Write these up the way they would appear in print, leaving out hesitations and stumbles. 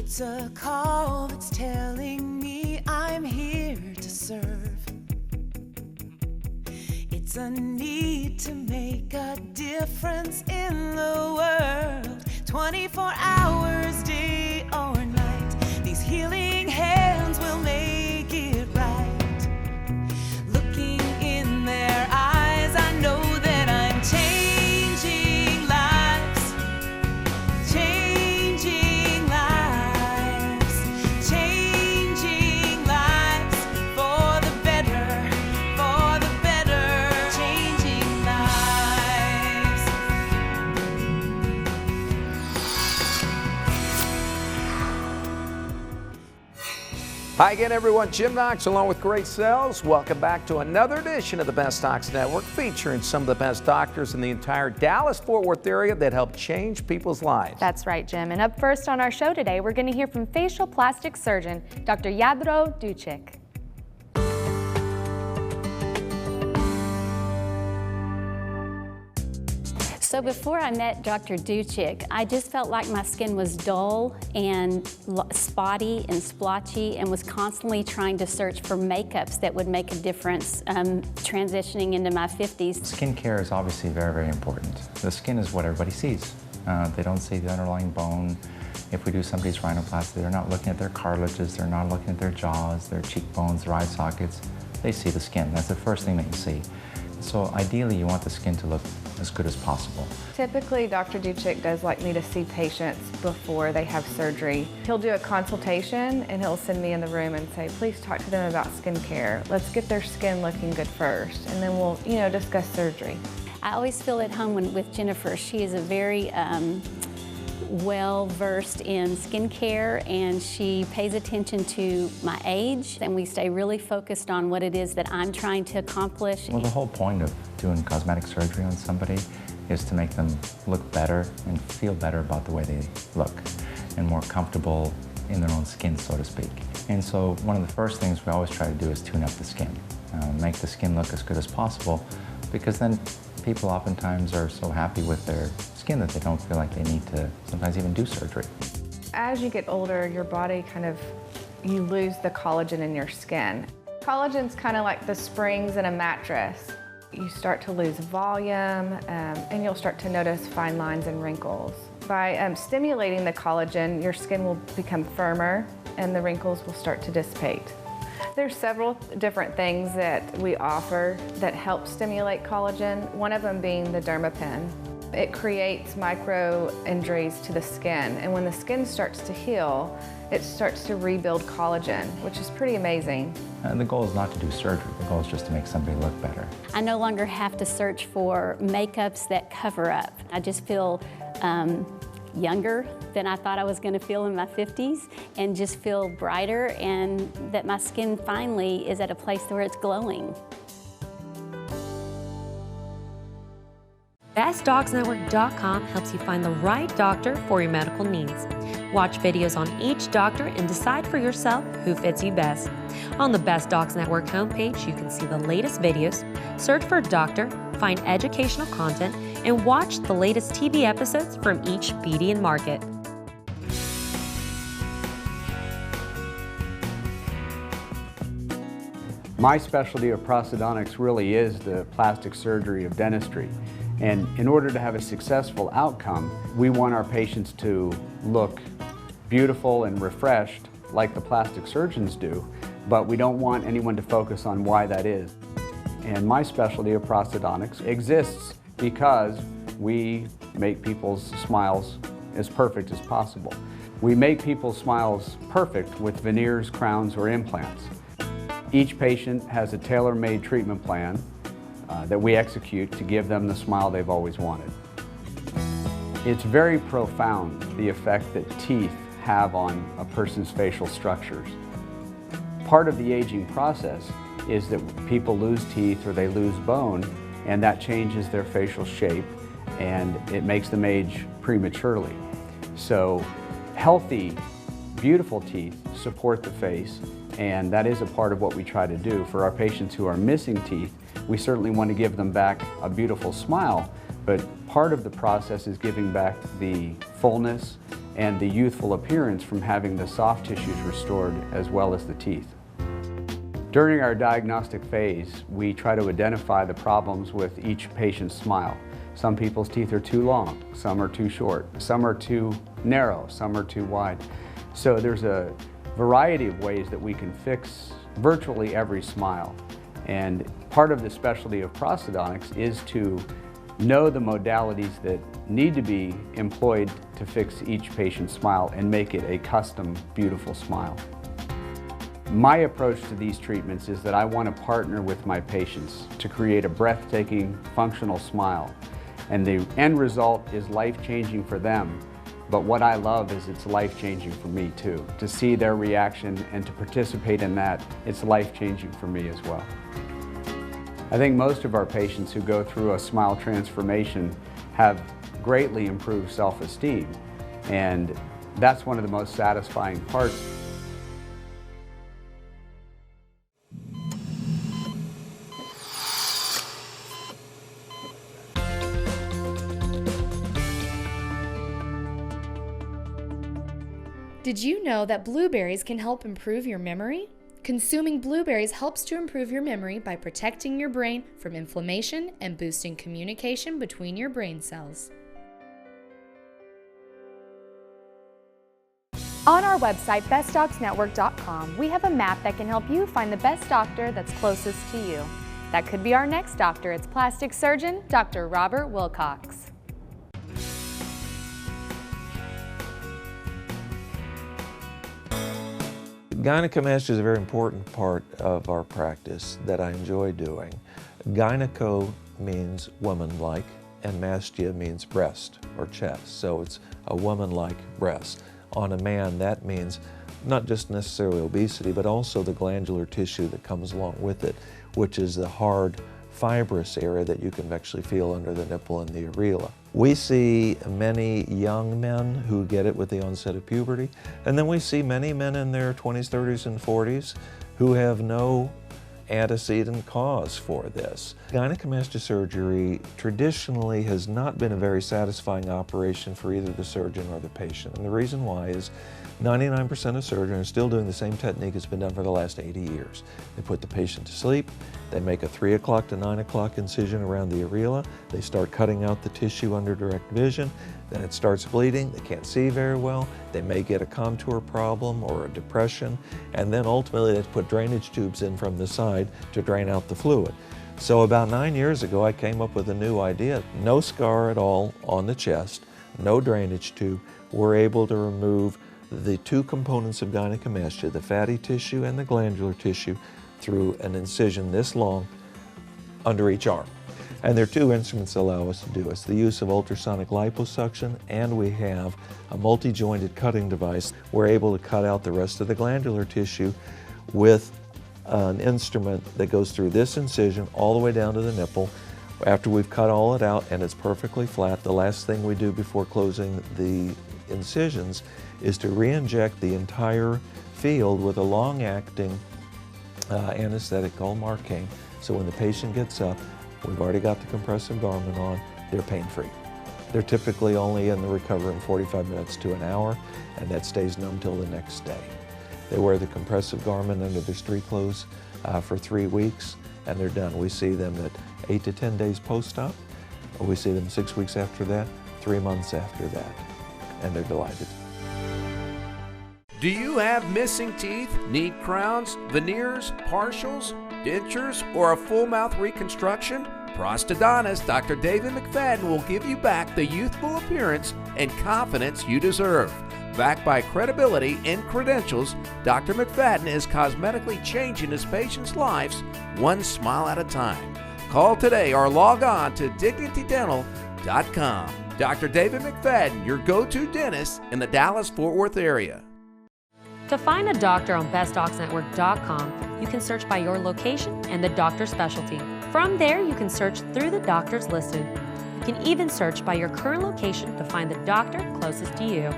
It's a call that's telling me I'm here to serve. It's a need to make a difference in the world. 24 hours, day or night, these healing hands will make it right. Looking in their eyes, I know that I'm changing lives, changing lives, changing lives for the better, changing lives. Hi again, everyone. Jim Knox along with Great Cells. Welcome back to another edition of the Best Docs Network, featuring some of the best doctors in the entire Dallas-Fort Worth area that help change people's lives. That's right, Jim. And up first on our show today, we're going to hear from facial plastic surgeon, Dr. Yadro Ducic. So before I met Dr. Ducic, I just felt like my skin was dull and spotty and splotchy, and was constantly trying to search for makeups that would make a difference transitioning into my 50s. Skincare is obviously very, very important. The skin is what everybody sees. They don't see the underlying bone. If we do somebody's rhinoplasty, they're not looking at their cartilages, they're not looking at their jaws, their cheekbones, their eye sockets. They see the skin. That's the first thing that you see. So ideally, you want the skin to look as good as possible. Typically, Dr. Ducic does like me to see patients before they have surgery. He'll do a consultation and he'll send me in the room and say, please talk to them about skincare. Let's get their skin looking good first, and then we'll, discuss surgery. I always feel at home with Jennifer. She is a very well-versed in skincare, and she pays attention to my age, and we stay really focused on what it is that I'm trying to accomplish. Well, the whole point of doing cosmetic surgery on somebody is to make them look better and feel better about the way they look, and more comfortable in their own skin, so to speak. And so one of the first things we always try to do is tune up the skin, make the skin look as good as possible, because then people oftentimes are so happy with their skin that they don't feel like they need to sometimes even do surgery. As you get older, your body you lose the collagen in your skin. Collagen's kind of like the springs in a mattress. You start to lose volume, and you'll start to notice fine lines and wrinkles. By stimulating the collagen, your skin will become firmer and the wrinkles will start to dissipate. There's several different things that we offer that help stimulate collagen, one of them being the DermaPen. It creates micro injuries to the skin, and when the skin starts to heal, it starts to rebuild collagen, which is pretty amazing. And the goal is not to do surgery, the goal is just to make somebody look better. I no longer have to search for makeups that cover up. I just feel younger than I thought I was going to feel in my 50s, and just feel brighter, and that my skin finally is at a place where it's glowing. BestDocsNetwork.com helps you find the right doctor for your medical needs. Watch videos on each doctor and decide for yourself who fits you best. On the Best Docs Network homepage, you can see the latest videos, search for a doctor, find educational content, and watch the latest TV episodes from each BD and market. My specialty of prosthodontics really is the plastic surgery of dentistry. And in order to have a successful outcome, we want our patients to look beautiful and refreshed like the plastic surgeons do, but we don't want anyone to focus on why that is. And my specialty of prosthodontics exists because we make people's smiles as perfect as possible. We make people's smiles perfect with veneers, crowns, or implants. Each patient has a tailor-made treatment plan that we execute to give them the smile they've always wanted. It's very profound, the effect that teeth have on a person's facial structures. Part of the aging process is that people lose teeth or they lose bone, and that changes their facial shape, and it makes them age prematurely. So healthy, beautiful teeth support the face, and that is a part of what we try to do. For our patients who are missing teeth, we certainly want to give them back a beautiful smile, but part of the process is giving back the fullness and the youthful appearance from having the soft tissues restored as well as the teeth. During our diagnostic phase, we try to identify the problems with each patient's smile. Some people's teeth are too long, some are too short, some are too narrow, some are too wide. So there's a variety of ways that we can fix virtually every smile. And part of the specialty of prosthodontics is to know the modalities that need to be employed to fix each patient's smile and make it a custom, beautiful smile. My approach to these treatments is that I want to partner with my patients to create a breathtaking, functional smile. And the end result is life-changing for them. But what I love is it's life-changing for me too. To see their reaction and to participate in that, it's life-changing for me as well. I think most of our patients who go through a smile transformation have greatly improved self-esteem, and that's one of the most satisfying parts. Did you know that blueberries can help improve your memory? Consuming blueberries helps to improve your memory by protecting your brain from inflammation and boosting communication between your brain cells. On our website, bestdocsnetwork.com, we have a map that can help you find the best doctor that's closest to you. That could be our next doctor. It's plastic surgeon, Dr. Robert Wilcox. Gynecomastia is a very important part of our practice that I enjoy doing. Gyneco means woman-like, and mastia means breast or chest, so it's a woman-like breast. On a man, that means not just necessarily obesity, but also the glandular tissue that comes along with it, which is the hard, fibrous area that you can actually feel under the nipple and the areola. We see many young men who get it with the onset of puberty, and then we see many men in their 20s, 30s, and 40s who have no antecedent cause for this. Gynecomastia surgery traditionally has not been a very satisfying operation for either the surgeon or the patient, and the reason why is 99% of surgeons are still doing the same technique that's been done for the last 80 years. They put the patient to sleep, they make a 3 o'clock to 9 o'clock incision around the areola, they start cutting out the tissue under direct vision, then it starts bleeding, they can't see very well, they may get a contour problem or a depression, and then ultimately they put drainage tubes in from the side to drain out the fluid. So about 9 years ago I came up with a new idea. No scar at all on the chest, no drainage tube. We're able to remove the two components of gynecomastia, the fatty tissue and the glandular tissue, through an incision this long under each arm. And there are two instruments that allow us to do it. It's the use of ultrasonic liposuction, and we have a multi-jointed cutting device. We're able to cut out the rest of the glandular tissue with an instrument that goes through this incision all the way down to the nipple. After we've cut all it out and it's perfectly flat, the last thing we do before closing the incisions is to re-inject the entire field with a long-acting anesthetic called Marcaine. So when the patient gets up, we've already got the compressive garment on, they're pain-free. They're typically only in the recovery in 45 minutes to an hour, and that stays numb till the next day. They wear the compressive garment under their street clothes for 3 weeks, and they're done. We see them at 8 to 10 days post-op, or we see them 6 weeks after that, 3 months after that, and they're delighted. Do you have missing teeth, need crowns, veneers, partials, dentures, or a full mouth reconstruction? Prosthodontist Dr. David McFadden will give you back the youthful appearance and confidence you deserve. Backed by credibility and credentials, Dr. McFadden is cosmetically changing his patients' lives one smile at a time. Call today or log on to dignitydental.com. Dr. David McFadden, your go-to dentist in the Dallas-Fort Worth area. To find a doctor on bestdocsnetwork.com, you can search by your location and the doctor's specialty. From there, you can search through the doctors listed. You can even search by your current location to find the doctor closest to you.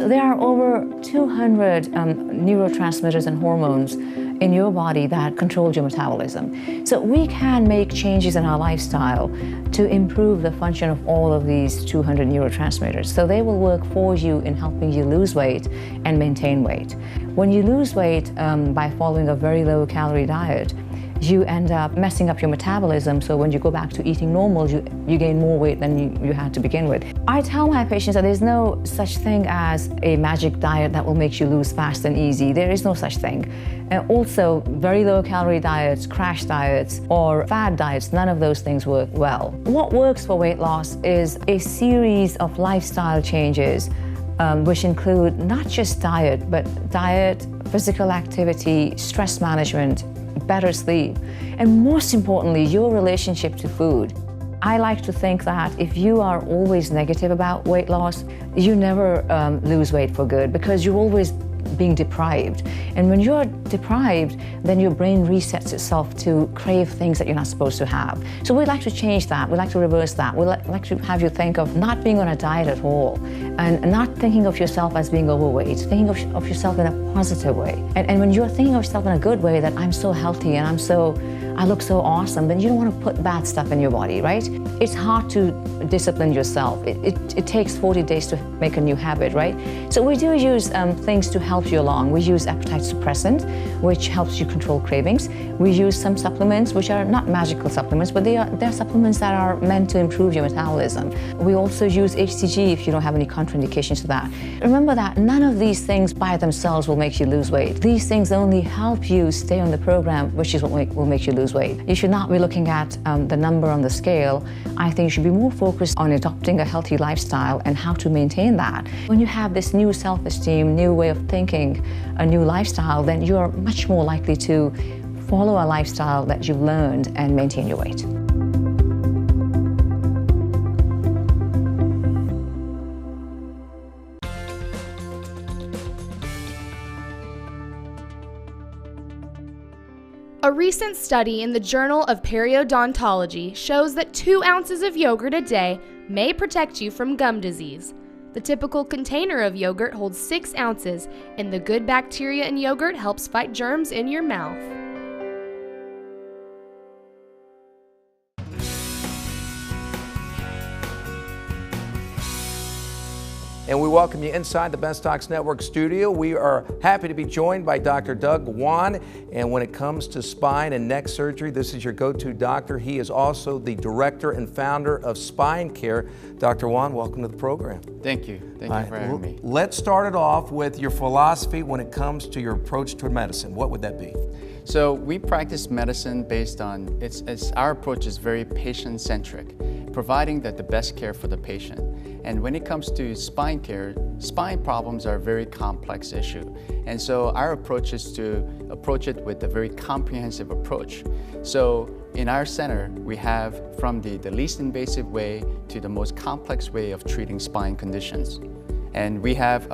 There are over 200 neurotransmitters and hormones in your body that control your metabolism. So we can make changes in our lifestyle to improve the function of all of these 200 neurotransmitters. So they will work for you in helping you lose weight and maintain weight. When you lose weight by following a very low calorie diet, you end up messing up your metabolism, so when you go back to eating normal, you gain more weight than you had to begin with. I tell my patients that there's no such thing as a magic diet that will make you lose fast and easy. There is no such thing. And also, very low calorie diets, crash diets, or fad diets, none of those things work well. What works for weight loss is a series of lifestyle changes, which include not just diet, but diet, physical activity, stress management, better sleep, and most importantly, your relationship to food. I like to think that if you are always negative about weight loss, you never lose weight for good, because you're always being deprived. And when you're deprived, then your brain resets itself to crave things that you're not supposed to have. So we'd like to change that. We'd like to reverse that. We'd like to have you think of not being on a diet at all, and not thinking of yourself as being overweight, thinking of yourself in a positive way. And when you're thinking of yourself in a good way, that I'm so healthy and I look so awesome, then you don't want to put bad stuff in your body, right? It's hard to discipline yourself. It takes 40 days to make a new habit, right? So we do use things to help you along. We use appetite suppressant, which helps you control cravings. We use some supplements, which are not magical supplements, but they're supplements that are meant to improve your metabolism. We also use HCG if you don't have any contraindications to that. Remember that none of these things by themselves will make you lose weight. These things only help you stay on the program, which is what will make you lose weight. You should not be looking at the number on the scale. I think you should be more focused on adopting a healthy lifestyle and how to maintain that. When you have this new self-esteem, new way of thinking, a new lifestyle, then you are much more likely to follow a lifestyle that you've learned and maintain your weight. A recent study in the Journal of Periodontology shows that 2 ounces of yogurt a day may protect you from gum disease. The typical container of yogurt holds 6 ounces, and the good bacteria in yogurt helps fight germs in your mouth. And we welcome you inside the Best Docs Network studio. We are happy to be joined by Dr. Doug Wan. And when it comes to spine and neck surgery, this is your go-to doctor. He is also the director and founder of SpineCARE. Dr. Wan, welcome to the program. Thank you. Thank you for having me. Let's start it off with your philosophy when it comes to your approach to medicine. What would that be? So we practice medicine based on, our approach is very patient-centric, providing the best care for the patient. And when it comes to spine care, spine problems are a very complex issue. And so our approach is to approach it with a very comprehensive approach. So in our center, we have from the least invasive way to the most complex way of treating spine conditions. And we have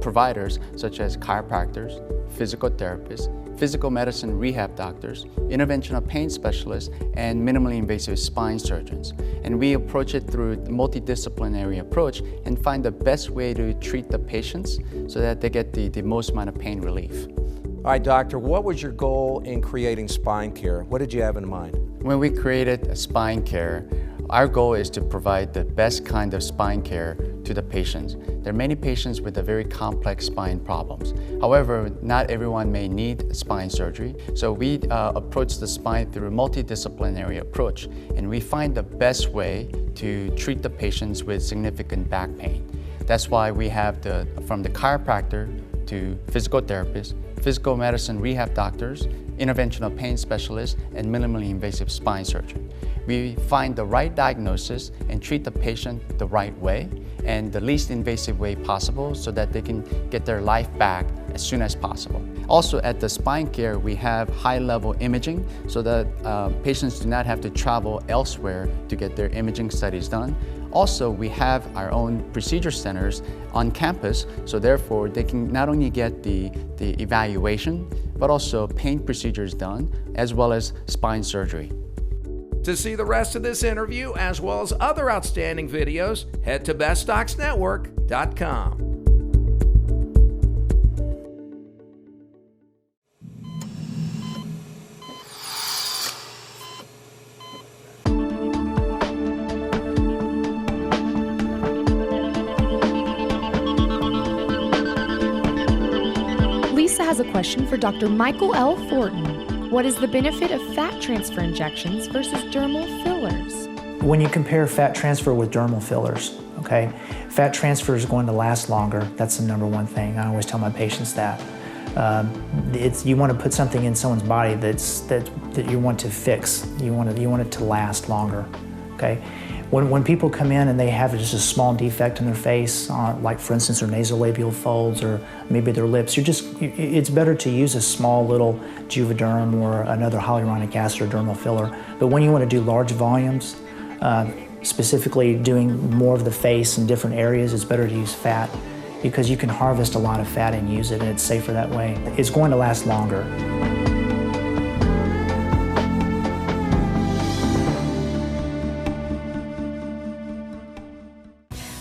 providers such as chiropractors, physical therapists, physical medicine rehab doctors, interventional pain specialists, and minimally invasive spine surgeons. And we approach it through a multidisciplinary approach and find the best way to treat the patients so that they get the most amount of pain relief. All right, doctor, what was your goal in creating SpineCARE? What did you have in mind? When we created SpineCARE, our goal is to provide the best kind of spine care to the patients. There are many patients with a very complex spine problems. However, not everyone may need spine surgery. So we approach the spine through a multidisciplinary approach, and we find the best way to treat the patients with significant back pain. That's why we have from the chiropractor to physical therapists, physical medicine rehab doctors, interventional pain specialists, and minimally invasive spine surgeon. We find the right diagnosis and treat the patient the right way and the least invasive way possible so that they can get their life back as soon as possible. Also at the SpineCARE, we have high-level imaging so that patients do not have to travel elsewhere to get their imaging studies done. Also, we have our own procedure centers on campus, so therefore they can not only get the evaluation, but also pain procedures done, as well as spine surgery. To see the rest of this interview, as well as other outstanding videos, head to bestdocsnetwork.com. has a question for Dr. Michael L. Thornton. What is the benefit of fat transfer injections versus dermal fillers? When you compare fat transfer with dermal fillers, okay, fat transfer is going to last longer. That's the number one thing. I always tell my patients that. You want to put something in someone's body that you want to fix. You want it to last longer, okay? When people come in and they have just a small defect in their face, like for instance their nasolabial folds or maybe their lips, it's better to use a small little Juvederm or another hyaluronic acid or dermal filler. But when you want to do large volumes, specifically doing more of the face in different areas, it's better to use fat because you can harvest a lot of fat and use it, and it's safer that way. It's going to last longer.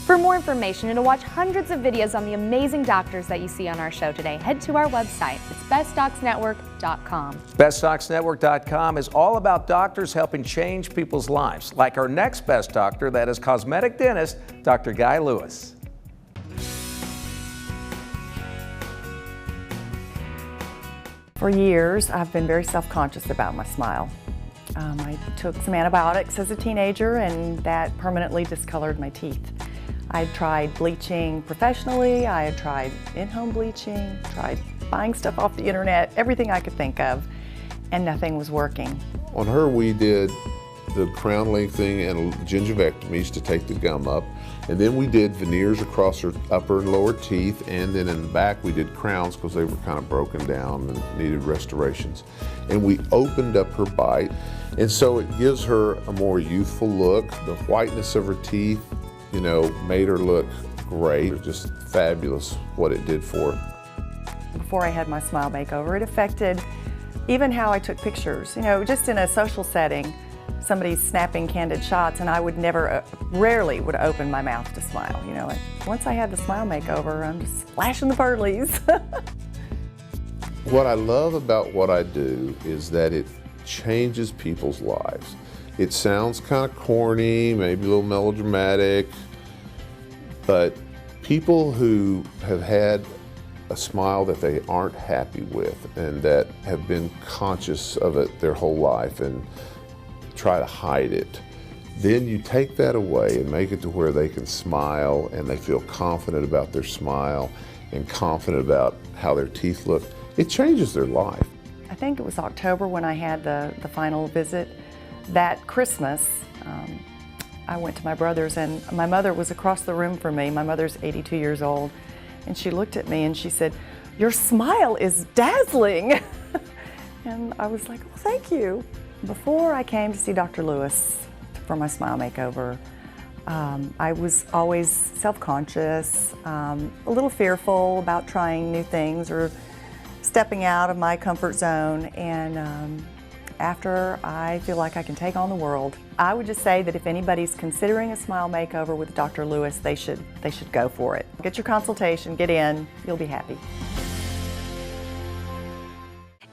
For more information and to watch hundreds of videos on the amazing doctors that you see on our show today, head to our website. It's bestdocsnetwork.com. BestDocsNetwork.com is all about doctors helping change people's lives, like our next best doctor, that is Cosmetic Dentist, Dr. Guy Lewis. For years, I've been very self-conscious about my smile. I took some antibiotics as a teenager, and that permanently discolored my teeth. I had tried bleaching professionally, I had tried in-home bleaching, tried buying stuff off the internet, everything I could think of, and nothing was working. On her, we did the crown lengthening and gingivectomies to take the gum up, and then we did veneers across her upper and lower teeth, and then in the back we did crowns because they were kind of broken down and needed restorations. And we opened up her bite, and so it gives her a more youthful look. The whiteness of her teeth, you know, made her look great. It was just fabulous what it did for her. Before I had my smile makeover, it affected even how I took pictures. You know, just in a social setting, somebody's snapping candid shots, and I would never, rarely would open my mouth to smile. You know, once I had the smile makeover, I'm just flashing the pearlies. What I love about what I do is that it changes people's lives. It sounds kind of corny, maybe a little melodramatic, but people who have had a smile that they aren't happy with and that have been conscious of it their whole life and try to hide it, then you take that away and make it to where they can smile and they feel confident about their smile and confident about how their teeth look. It changes their life. I think it was October when I had the final visit. That Christmas, I went to my brother's, and my mother was across the room from me. My mother's 82 years old, and she looked at me and she said, "Your smile is dazzling." And I was like, "Oh, thank you." Before I came to see Dr. Lewis for my smile makeover, I was always self-conscious, a little fearful about trying new things or stepping out of my comfort zone, and after I feel like I can take on the world. I would just say that if anybody's considering a smile makeover with Dr. Lewis, they should go for it. Get your consultation, get in, you'll be happy.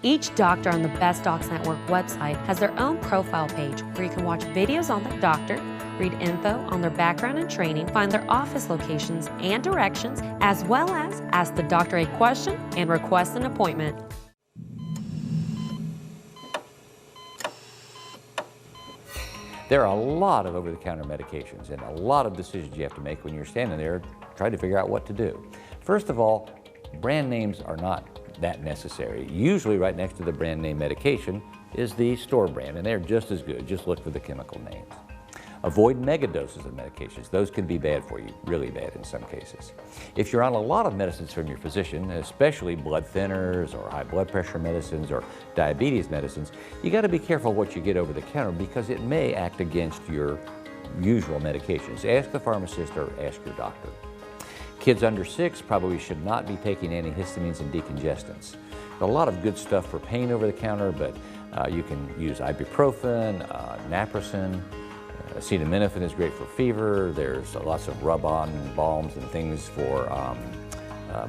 Each doctor on the Best Docs Network website has their own profile page where you can watch videos on the doctor, read info on their background and training, find their office locations and directions, as well as ask the doctor a question and request an appointment. There are a lot of over-the-counter medications and a lot of decisions you have to make when you're standing there trying to figure out what to do. First of all, brand names are not that necessary. Usually right next to the brand name medication is the store brand, and they're just as good. Just look for the chemical names. Avoid mega doses of medications. Those can be bad for you, really bad in some cases. If you're on a lot of medicines from your physician, especially blood thinners or high blood pressure medicines or diabetes medicines, you got to be careful what you get over the counter because it may act against your usual medications. Ask the pharmacist or ask your doctor. Kids under 6 probably should not be taking antihistamines and decongestants. There's a lot of good stuff for pain over the counter, but you can use ibuprofen, naproxen. Acetaminophen is great for fever. There's lots of rub-on balms and things for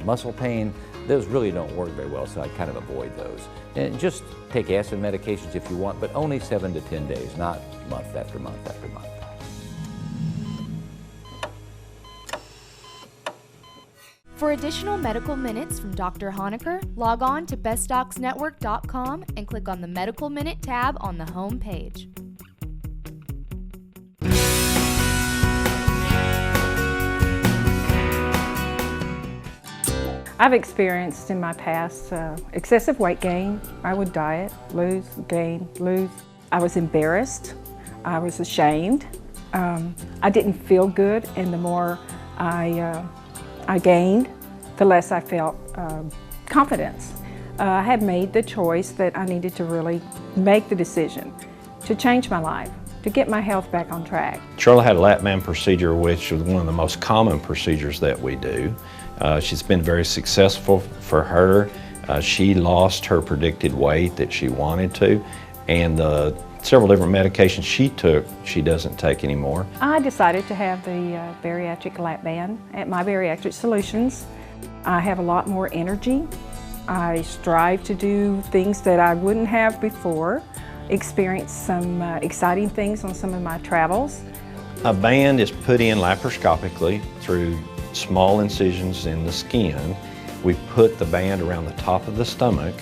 muscle pain. Those really don't work very well, so I kind of avoid those. And just take acid medications if you want, but only 7 to 10 days, not month after month after month. For For additional medical minutes from Dr. Honecker, log on to bestdocsnetwork.com and click on the Medical Minute tab on the home page. I've experienced in my past excessive weight gain. I would diet, lose, gain, lose. I was embarrassed. I was ashamed. I didn't feel good, and the more I gained, the less I felt confidence. I had made the choice that I needed to really make the decision to change my life, to get my health back on track. Charla had a lap band procedure, which is one of the most common procedures that we do. She's been very successful for her. She lost her predicted weight that she wanted to, and the several different medications she took, she doesn't take anymore. I decided to have the bariatric lap band at My Bariatric Solutions. I have a lot more energy. I strive to do things that I wouldn't have before, experience some exciting things on some of my travels. A band is put in laparoscopically through small incisions in the skin. We put the band around the top of the stomach,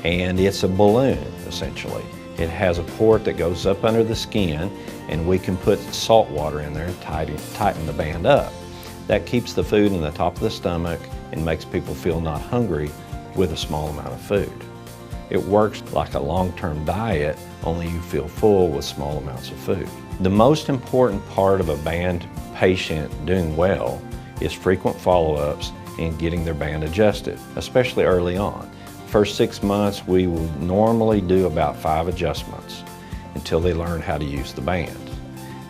and it's a balloon, essentially. It has a port that goes up under the skin, and we can put salt water in there and tighten the band up. That keeps the food in the top of the stomach and makes people feel not hungry with a small amount of food. It works like a long-term diet, only you feel full with small amounts of food. The most important part of a band patient doing well is frequent follow-ups and getting their band adjusted, especially early on. First 6 months, we will normally do about 5 adjustments until they learn how to use the band.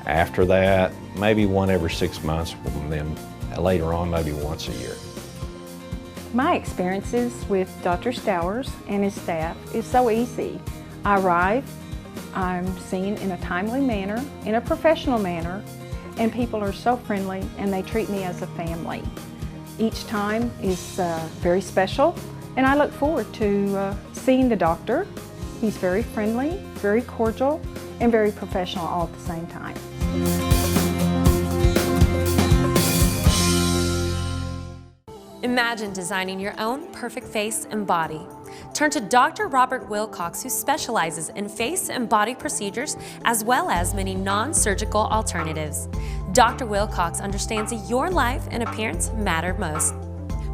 After that, maybe one every 6 months, and then later on, maybe once a year. My experiences with Dr. Stowers and his staff is so easy. I arrive, I'm seen in a timely manner, in a professional manner, and people are so friendly and they treat me as a family. Each time is very special, and I look forward to seeing the doctor. He's very friendly, very cordial, and very professional all at the same time. Imagine designing your own perfect face and body. Turn to Dr. Robert Wilcox, who specializes in face and body procedures as well as many non-surgical alternatives. Dr. Wilcox understands that your life and appearance matter most.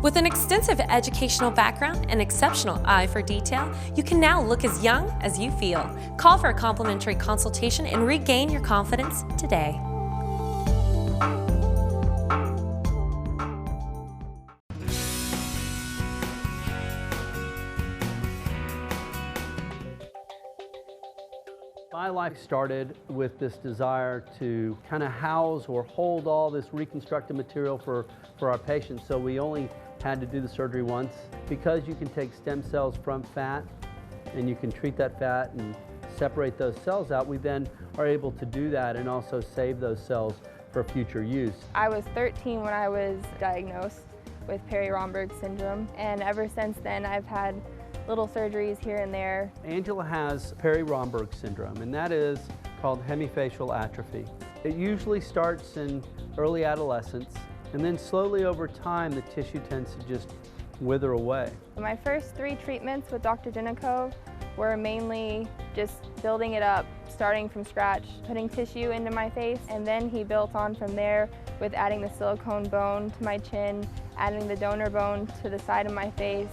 With an extensive educational background and exceptional eye for detail, you can now look as young as you feel. Call for a complimentary consultation and regain your confidence today. Biolife started with this desire to kind of house or hold all this reconstructive material for our patients, so we only had to do the surgery once. Because you can take stem cells from fat and you can treat that fat and separate those cells out, we then are able to do that and also save those cells for future use. I was 13 when I was diagnosed with Perry-Romberg syndrome, and ever since then I've had little surgeries here and there. Angela has Perry-Romberg syndrome, and that is called hemifacial atrophy. It usually starts in early adolescence, and then slowly over time the tissue tends to just wither away. My first 3 treatments with Dr. Genecov were mainly just building it up, starting from scratch, putting tissue into my face, and then he built on from there with adding the silicone bone to my chin, adding the donor bone to the side of my face,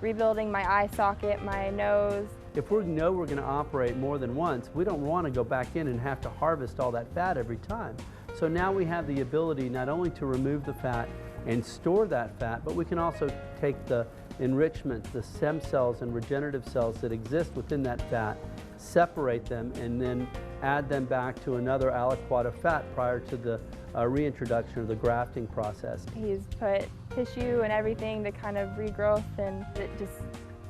rebuilding my eye socket, my nose. If we know we're going to operate more than once, we don't want to go back in and have to harvest all that fat every time. So now we have the ability not only to remove the fat and store that fat, but we can also take the enrichments, the stem cells and regenerative cells that exist within that fat, separate them, and then add them back to another aliquot of fat prior to the reintroduction of the grafting process. He's put tissue and everything to kind of regrowth, and it just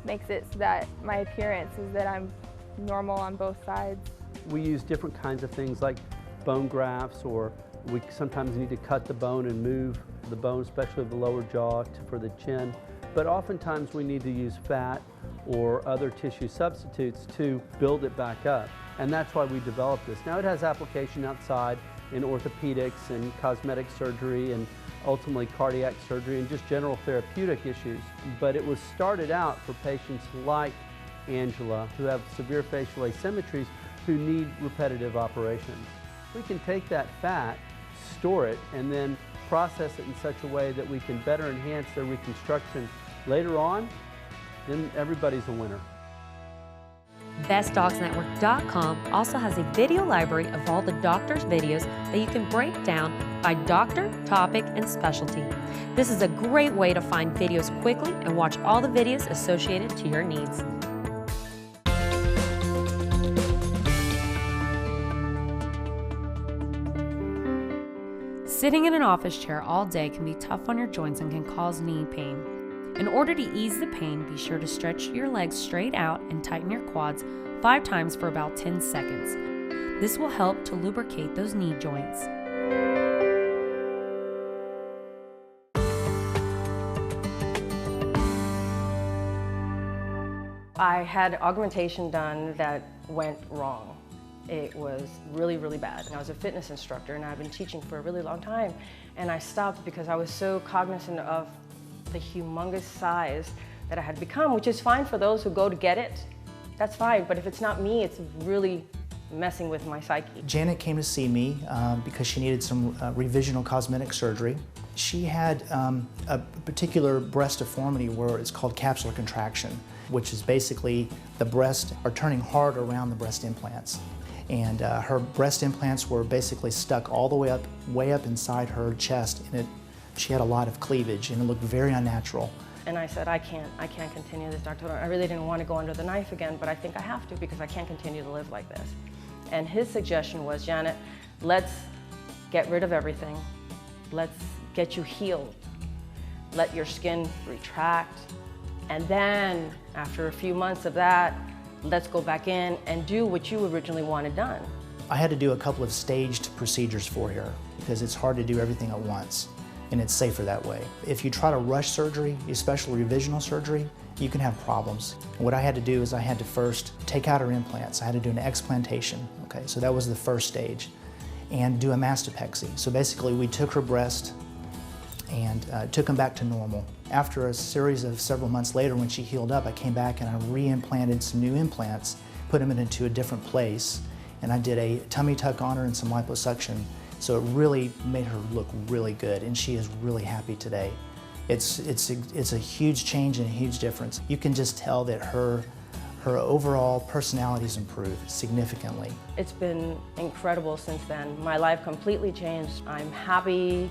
makes it so that my appearance is that I'm normal on both sides. We use different kinds of things like bone grafts, or we sometimes need to cut the bone and move the bone, especially the lower jaw for the chin. But oftentimes we need to use fat or other tissue substitutes to build it back up. And that's why we developed this. Now it has application outside in orthopedics and cosmetic surgery and ultimately cardiac surgery and just general therapeutic issues. But it was started out for patients like Angela who have severe facial asymmetries who need repetitive operations. We can take that fat, store it, and then process it in such a way that we can better enhance their reconstruction later on, then everybody's a winner. BestDocsNetwork.com also has a video library of all the doctors' videos that you can break down by doctor, topic, and specialty. This is a great way to find videos quickly and watch all the videos associated to your needs. Sitting in an office chair all day can be tough on your joints and can cause knee pain. In order to ease the pain, be sure to stretch your legs straight out and tighten your quads 5 times for about 10 seconds. This will help to lubricate those knee joints. I had augmentation done that went wrong. It was really, really bad. And I was a fitness instructor and I've been teaching for a really long time. And I stopped because I was so cognizant of the humongous size that I had become, which is fine for those who go to get it. That's fine, but if it's not me, it's really messing with my psyche. Janet came to see me because she needed some revisional cosmetic surgery. She had a particular breast deformity where it's called capsular contraction, which is basically the breasts are turning hard around the breast implants. And her breast implants were basically stuck all the way up inside her chest, and she had a lot of cleavage, and it looked very unnatural. And I said, I can't continue this, Dr. Thornton. I really didn't want to go under the knife again, but I think I have to because I can't continue to live like this. And his suggestion was, Janet, let's get rid of everything. Let's get you healed. Let your skin retract. And then, after a few months of that, let's go back in and do what you originally wanted done. I had to do a couple of staged procedures for her because it's hard to do everything at once, and it's safer that way. If you try to rush surgery, especially revisional surgery, you can have problems. And what I had to do is I had to first take out her implants. I had to do an explantation, okay? So that was the first stage, and do a mastopexy. So basically we took her breast and took them back to normal. After a series of several months later, when she healed up, I came back and I re-implanted some new implants, put them into a different place, and I did a tummy tuck on her and some liposuction. So it really made her look really good, and she is really happy today. It's a huge change and a huge difference. You can just tell that her overall personality's improved significantly. It's been incredible since then. My life completely changed. I'm happy.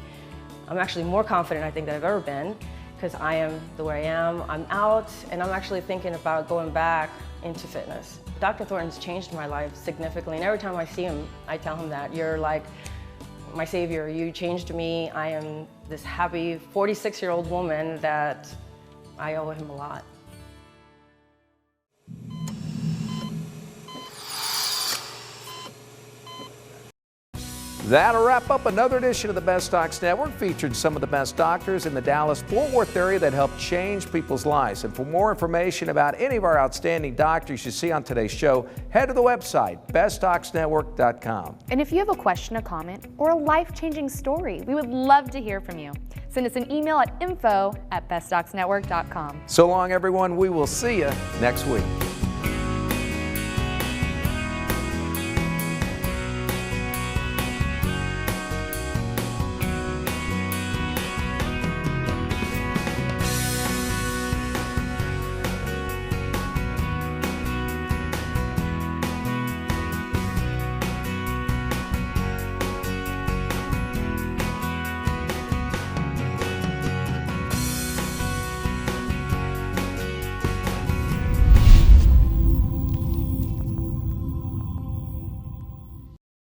I'm actually more confident, I think, than I've ever been because I am the way I am. I'm out, and I'm actually thinking about going back into fitness. Dr. Thornton's changed my life significantly, and every time I see him, I tell him that you're like my savior. You changed me. I am this happy 46-year-old woman that I owe him a lot. That'll wrap up another edition of the Best Docs Network, featured some of the best doctors in the Dallas-Fort Worth area that help change people's lives. And for more information about any of our outstanding doctors you see on today's show, head to the website, bestdocsnetwork.com. And if you have a question, a comment, or a life-changing story, we would love to hear from you. Send us an email at info@bestdocsnetwork.com. So long, everyone. We will see you next week.